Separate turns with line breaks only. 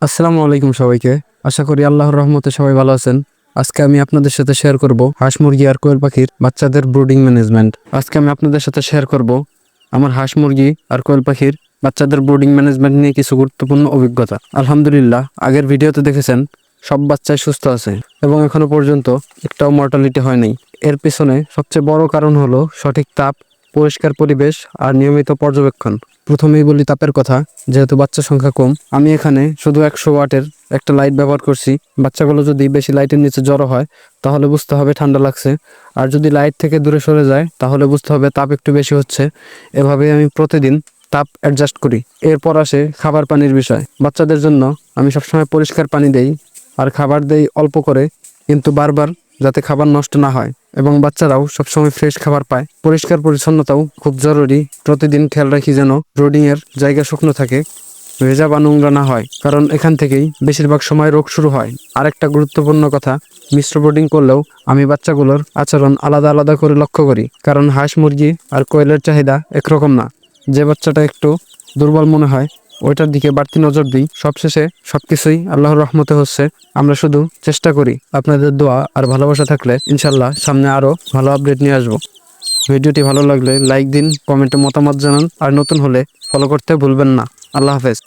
আসসালামু আলাইকুম সবাইকে। আশা করি আল্লাহর রহমতে সবাই ভালো আছেন। আজকে আমি আপনাদের সাথে শেয়ার করব হাঁস মুরগি আর কোয়েল পাখির বাচ্চাদের ব্রুডিং ম্যানেজমেন্ট। আজকে আমি আপনাদের সাথে শেয়ার করব আমার হাঁস মুরগি আর কোয়েল পাখির বাচ্চাদের ব্রুডিং ম্যানেজমেন্ট নিয়ে কিছু গুরুত্বপূর্ণ অভিজ্ঞতা। আলহামদুলিল্লাহ, আগের ভিডিওতে দেখেছেন সব বাচ্চাই সুস্থ আছে এবং এখনো পর্যন্ত একটাও মর্টালিটি হয় নাই। এর পেছনে সবচেয়ে বড় কারণ হলো সঠিক তাপ, পরিষ্কার পরিবেশ আর নিয়মিত পর্যবেক্ষণ। প্রথমেই বলি তাপের কথা। যেহেতু বাচ্চা সংখ্যা কম, আমি এখানে শুধু 100 ওয়াটের একটা লাইট ব্যবহার করছি। বাচ্চাগুলো যদি বেশি লাইটের নিচে জড়ো হয় তাহলে বুঝতে হবে ঠান্ডা লাগছে, আর যদি লাইট থেকে দূরে সরে যায় তাহলে বুঝতে হবে তাপ একটু বেশি হচ্ছে। এভাবেই আমি প্রতিদিন তাপ অ্যাডজাস্ট করি। এরপর আসে খাবার পানির বিষয়। বাচ্চাদের জন্য আমি সবসময় পরিষ্কার পানি দেই আর খাবার দেই অল্প করে, কিন্তু বারবার, যাতে খাবার নষ্ট না হয় এবং বাচ্চারাও সবসময় ফ্রেশ খাবার পায়। পরিষ্কার পরিচ্ছন্নতাও খুব জরুরি। প্রতিদিন খেয়াল রাখি যেন ব্রোডিং এর জায়গা শুকনো থাকে, ভেজা বা নোংরা না হয়, কারণ এখান থেকেই বেশিরভাগ সময় রোগ শুরু হয়। আরেকটা গুরুত্বপূর্ণ কথা, মিশ্র ব্রোডিং করলেও আমি বাচ্চাগুলোর আচরণ আলাদা আলাদা করে লক্ষ্য করি, কারণ হাঁস মুরগি আর কোয়েলের চাহিদা একরকম না। যে বাচ্চাটা একটু দুর্বল মনে হয় ওইটার দিকে বাড়তি নজর দিই। সবশেষে সবকিছুই আল্লাহর রহমতে হচ্ছে। আমরা শুধু চেষ্টা করি। আপনাদের দোয়া আর ভালোবাসা থাকলে ইনশাল্লাহ সামনে আরো ভালো আপডেট নিয়ে আসবো। ভিডিওটি ভালো লাগলে লাইক দিন, কমেন্টে মতামত জানান, আর নতুন হলে ফলো করতে ভুলবেন না। আল্লাহ হাফেজ।